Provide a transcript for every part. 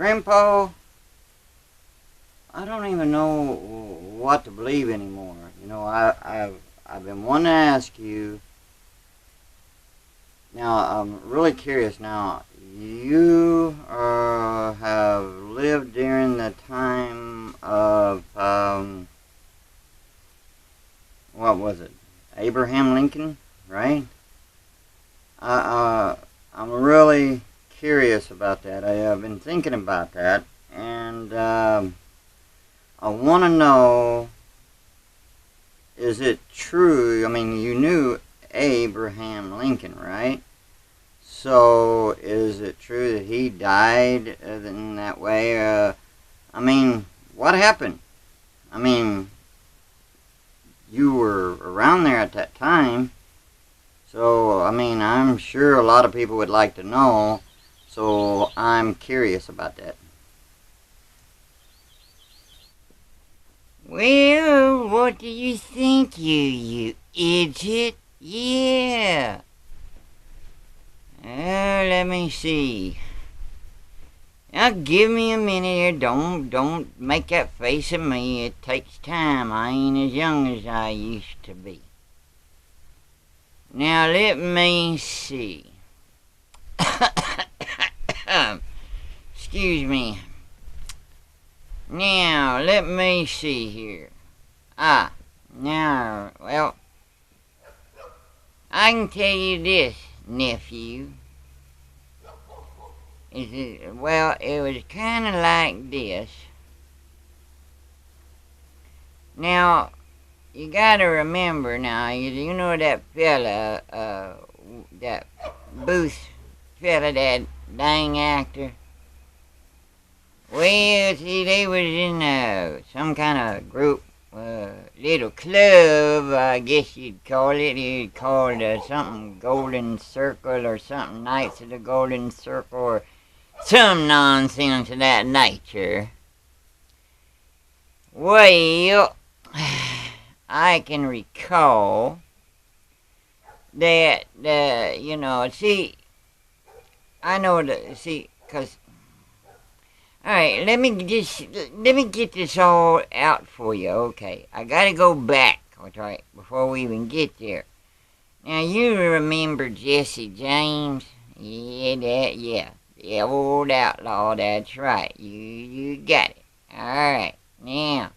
Grandpa, I don't even know what to believe anymore. I've been wanting to ask you. Now, I'm really curious. Now, you have lived during the time of, what was it? Abraham Lincoln, right? I'm really curious about that. I've been thinking about that, and I want to know, is it true? I mean, you knew Abraham Lincoln, right? So, is it true that he died in that way? I mean, what happened? I mean, you were around there at that time, so, I mean, I'm sure a lot of people would like to know, so I'm curious about that. Well, what do you think, you idiot? Yeah. Let me see. Now, give me a minute here. Don't make that face at me. It takes time. I ain't as young as I used to be. Now, let me see. Excuse me. Now, let me see here. Well, I can tell you this, nephew. Well, it was kind of like this. Now, you gotta remember now, you know that fella, that Booth fella, that dang actor? Well, see, they was in some kind of group, little club, I guess you'd call it. You'd call it something Golden Circle or something, Knights of the Golden Circle or some nonsense of that nature. Well, I can recall that, see, I know that, see, because, alright, let me get this all out for you, okay. I gotta go back, alright, before we even get there. Now, you remember Jesse James? Yeah, the old outlaw, that's right, you got it. Alright, now,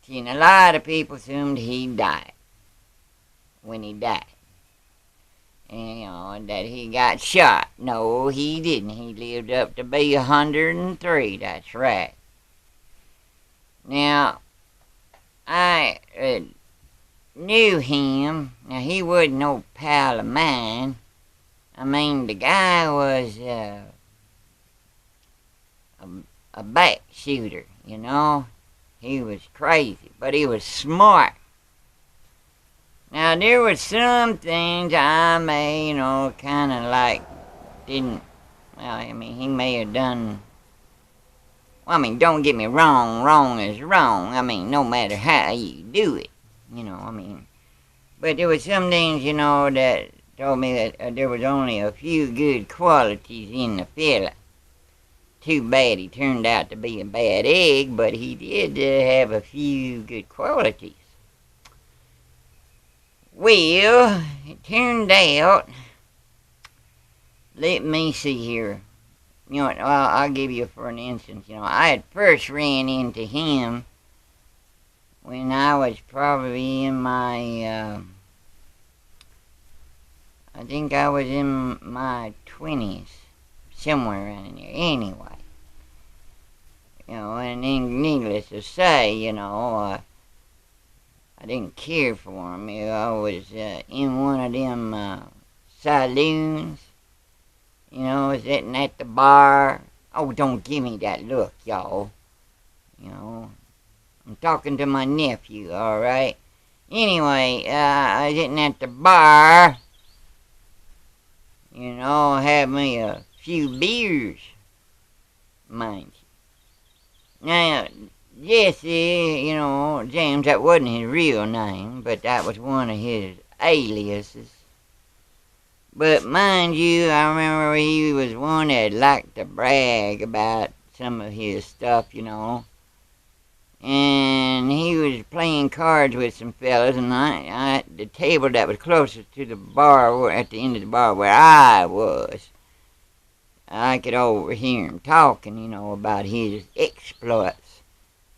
see, a lot of people assumed he died when he died. And, that he got shot. No, he didn't. He lived up to be 103, that's right. Now, I knew him. Now, he wasn't no pal of mine. I mean, the guy was a back shooter, you know. He was crazy, but he was smart. Now, there were some things I may, kind of like didn't, well, I mean, he may have done, well, I mean, don't get me wrong, wrong is wrong. I mean, no matter how you do it, I mean. But there were some things, that told me that there was only a few good qualities in the fella. Too bad he turned out to be a bad egg, but he did have a few good qualities. Well, it turned out, let me see here. You know what, I'll give you for an instance. I had first ran into him when I was probably in my, I think I was in my 20s, somewhere around there, anyway. And needless to say, I didn't care for him. I was in one of them saloons, sitting at the bar. Oh, don't give me that look, y'all. I'm talking to my nephew, all right? Anyway, I was sitting at the bar, had me a few beers, mind you. Now, Jesse, James, that wasn't his real name, but that was one of his aliases. But mind you, I remember he was one that liked to brag about some of his stuff, and he was playing cards with some fellas, and I at the table that was closest to the bar, at the end of the bar where I was, I could overhear him talking, about his exploits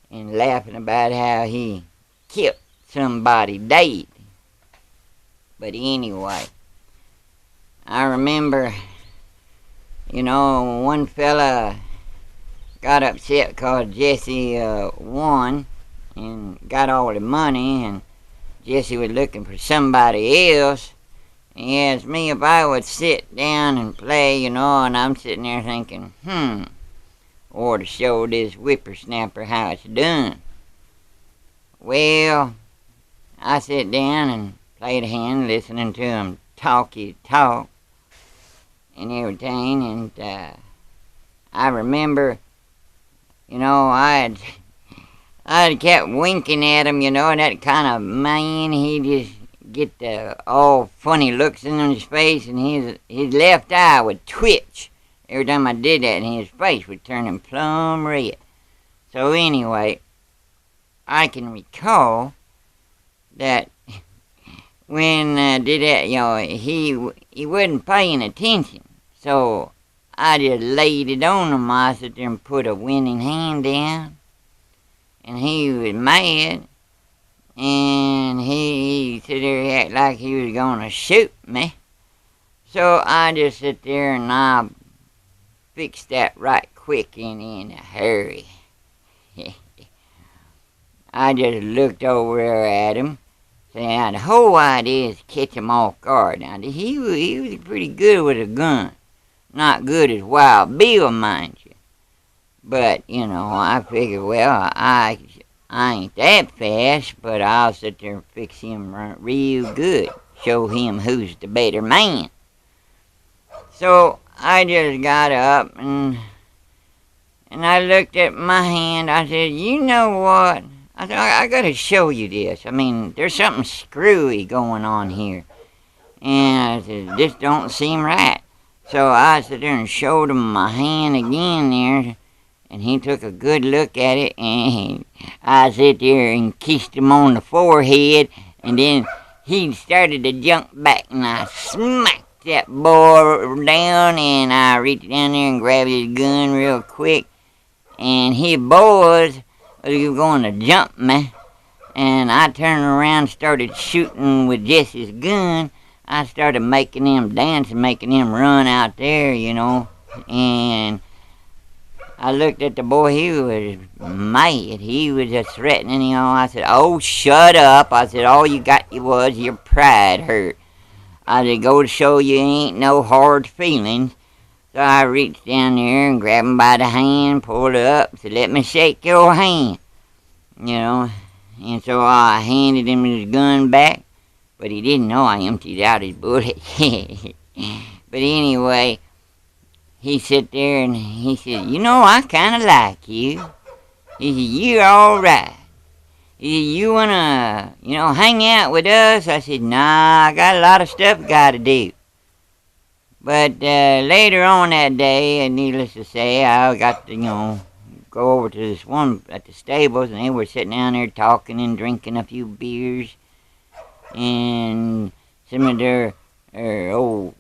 and laughing about how he killed somebody dead. But anyway, I remember, one fella got upset because Jesse won and got all the money, and Jesse was looking for somebody else. He asked me if I would sit down and play, and I'm sitting there thinking, or to show this whippersnapper how it's done. Well, I sat down and played a hand, listening to him talk and everything, and I remember, I'd kept winking at him, and that kind of man, he just get the all funny looks in his face, and his left eye would twitch every time I did that, and his face would turn him plumb red. So anyway, I can recall that when I did that, he wasn't paying attention. So I just laid it on him. I sat there and put a winning hand down, and he was mad, and he sit there and act like he was gonna shoot me. So I just sit there and I fixed that right quick and in a hurry. I just looked over there at him, saying the whole idea is to catch him off guard. Now he was pretty good with a gun, not good as Wild Bill, mind you. But I figured, well, I ain't that fast, but I'll sit there and fix him real good, show him who's the better man. So I just got up and I looked at my hand. I said, you know what? I said, I gotta show you this. I mean, there's something screwy going on here. And I said, this don't seem right. So I sat there and showed him my hand again there, and he took a good look at it, and I sat there and kissed him on the forehead, and then he started to jump back, and I smacked that boy down, and I reached down there and grabbed his gun real quick, and his boys was going to jump me, and I turned around and started shooting with Jesse's gun. I started making them dance and making them run out there, and I looked at the boy. He was mad. He was just threatening, I said, oh, shut up. I said, all you got was your pride hurt. I said, go to show you ain't no hard feelings. So I reached down there and grabbed him by the hand, pulled it up, said, let me shake your hand, And so I handed him his gun back, but he didn't know I emptied out his bullet. But anyway, he sat there and he said, I kind of like you. He said, you're all right. He said, you want to, hang out with us? I said, nah, I got a lot of stuff got to do. But later on that day, needless to say, I got to, go over to this one at the stables, and they were sitting down there talking and drinking a few beers and some of their old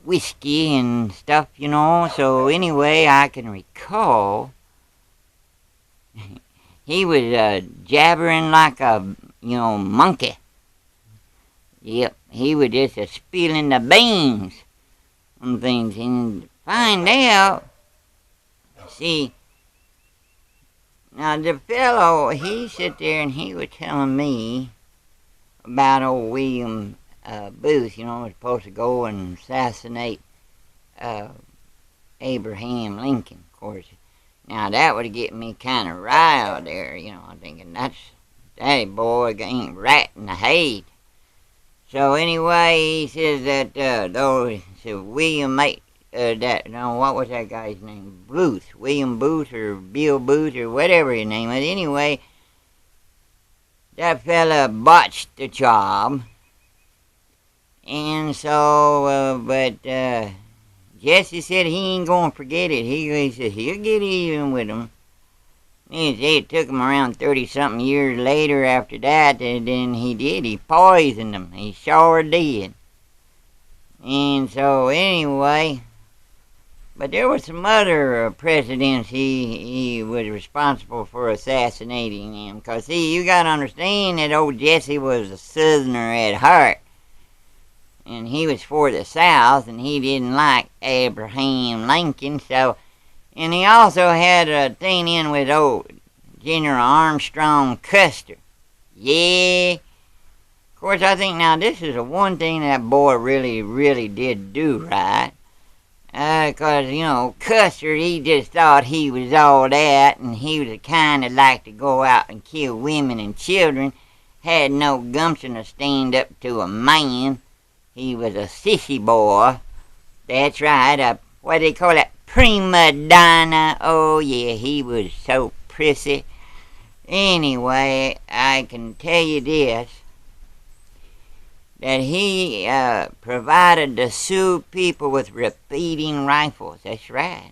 whiskey and stuff, So anyway, I can recall he was jabbering like a, monkey. Yep, he was just spilling the beans on things, and find out, see, now the fellow, he sat there and he was telling me about old William Booth, was supposed to go and assassinate Abraham Lincoln, of course. Now that would get me kind of riled there, I'm thinking, that boy ain't rat in the hay. So anyway, he says that, William what was that guy's name? Booth, William Booth or Bill Booth or whatever his name was. Anyway, that fella botched the job. And so, but Jesse said he ain't gonna forget it. He said he'll get even with him. He said it took him around 30-something years later after that, and then he did. He poisoned him. He sure did. And so, anyway, but there was some other presidents he was responsible for assassinating him. Because, see, you got to understand that old Jesse was a Southerner at heart. And he was for the South, and he didn't like Abraham Lincoln. So, and he also had a thing in with old General Armstrong Custer. Yeah. Of course, I think now this is the one thing that boy really, really did do right. Because, you know, Custer, he just thought he was all that, and he was the kind that liked to go out and kill women and children, had no gumption to stand up to a man. He was a sissy boy. That's right, what do they call it? Prima donna. Oh, yeah, he was so prissy. Anyway, I can tell you this, that he provided the Sioux people with repeating rifles. That's right.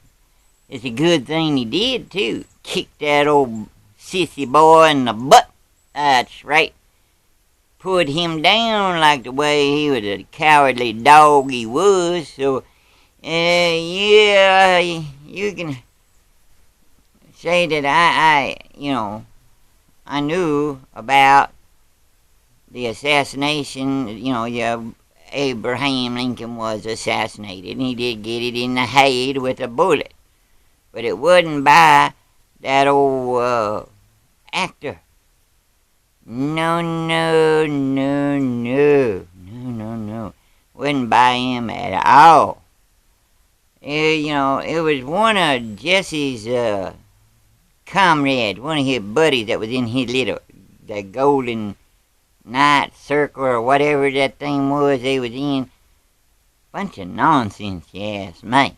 It's a good thing he did, too. Kicked that old sissy boy in the butt. That's right. Put him down like the way he was a cowardly dog he was. So, yeah, you can say that I knew about the assassination. Yeah, Abraham Lincoln was assassinated, and he did get it in the head with a bullet. But it wasn't by that old actor. No. Wasn't by him at all. It was one of Jesse's comrades, one of his buddies that was in his that golden night circle or whatever that thing was they was in. Bunch of nonsense, you ask me.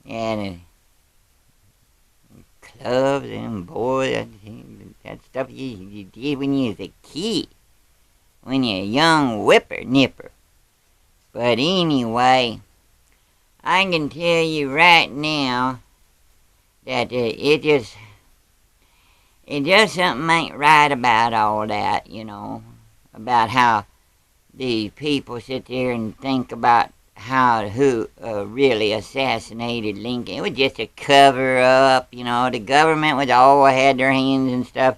Yeah, the clubs and boys, that stuff you did when you was a kid, when you're a young whippersnapper. But anyway, I can tell you right now that it just something ain't right about all that, about how the people sit there and think about who really assassinated Lincoln. It was just a cover-up, the government was all had their hands and stuff.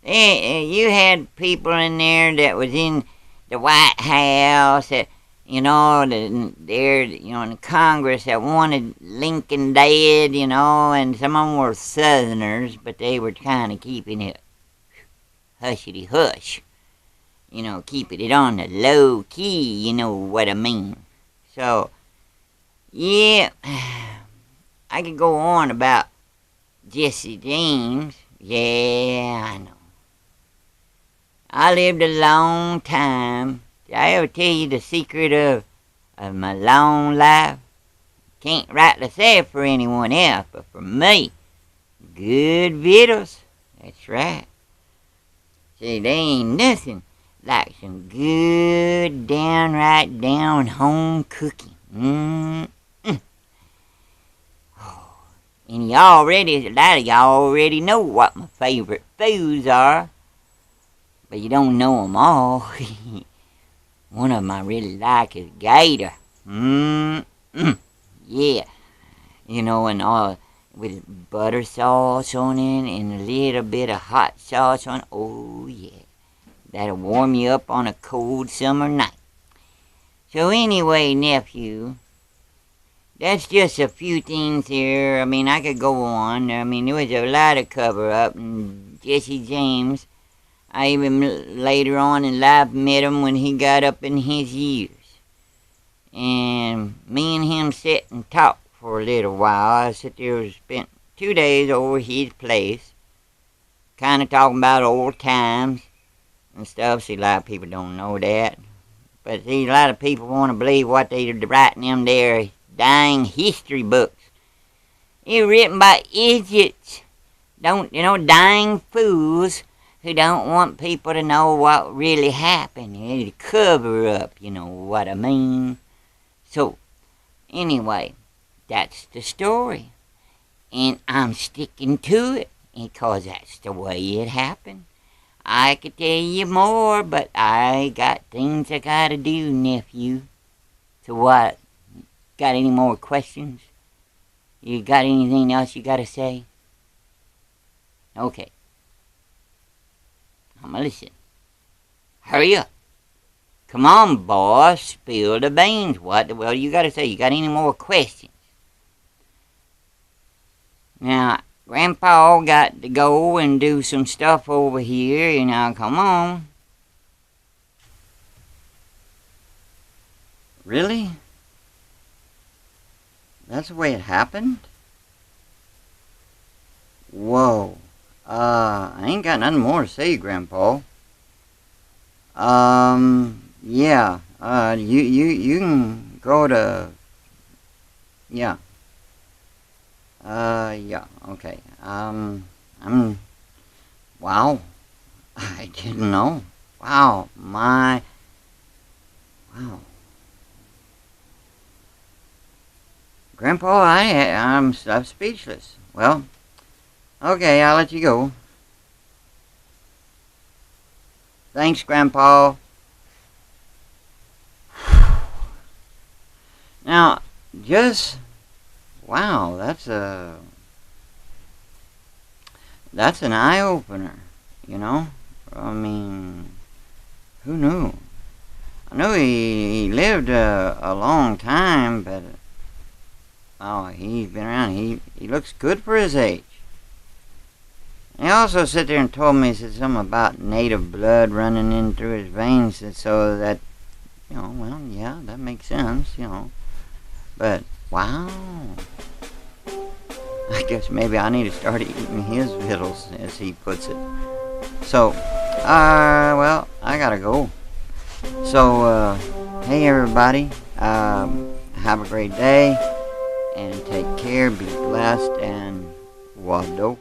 You had people in there that was in the White House, that, in the Congress that wanted Lincoln dead, and some of them were Southerners, but they were kind of keeping it hushity-hush, keeping it on the low key, you know what I mean. So, yeah, I could go on about Jesse James. Yeah, I know. I lived a long time. Did I ever tell you the secret of my long life? Can't rightly say it for anyone else, but for me, good victuals. That's right. See, there ain't nothing like some good, downright down-home cooking. Oh, and a lot of y'all already know what my favorite foods are, but you don't know them all. One of them I really like is gator. Yeah. And all with butter sauce on it and a little bit of hot sauce on it. Oh, yeah. That'll warm you up on a cold summer night. So anyway, nephew, that's just a few things here. I mean, I could go on. I mean, there was a lot of cover-up, and Jesse James, I even later on in life met him when he got up in his years. And me and him sat and talked for a little while. I sat there and spent 2 days over his place, kind of talking about old times and stuff. See, a lot of people don't know that. But see, a lot of people want to believe what they're writing them there dang history books. They're written by idiots. Dang fools who don't want people to know what really happened. It's a cover up, you know what I mean. So, Anyway, that's the story. And I'm sticking to it because that's the way it happened. I could tell you more, but I got things I gotta do, nephew. So what? Got any more questions? You got anything else you gotta say? Okay. I'ma listen. Hurry up. Come on, boss. Spill the beans. What you gotta say? You got any more questions? Now, Grandpa got to go and do some stuff over here, you know, come on. Really? That's the way it happened? Whoa. I ain't got nothing more to say, Grandpa. Yeah. You can go to... Yeah. Yeah, okay. Wow. I didn't know. Wow, wow. Grandpa, I'm speechless. Well, okay, I'll let you go. Thanks, Grandpa. Now, just... Wow, that's an eye-opener, you know? I mean, who knew? I knew he lived a long time, but he's been around. He looks good for his age. He also sat there and told me, he said something about native blood running in through his veins, so that, you know, well, yeah, that makes sense, you know. But, wow. I guess maybe I need to start eating his victuals, as he puts it. So, well, I gotta go. So, hey everybody, have a great day, and take care, be blessed, and wado.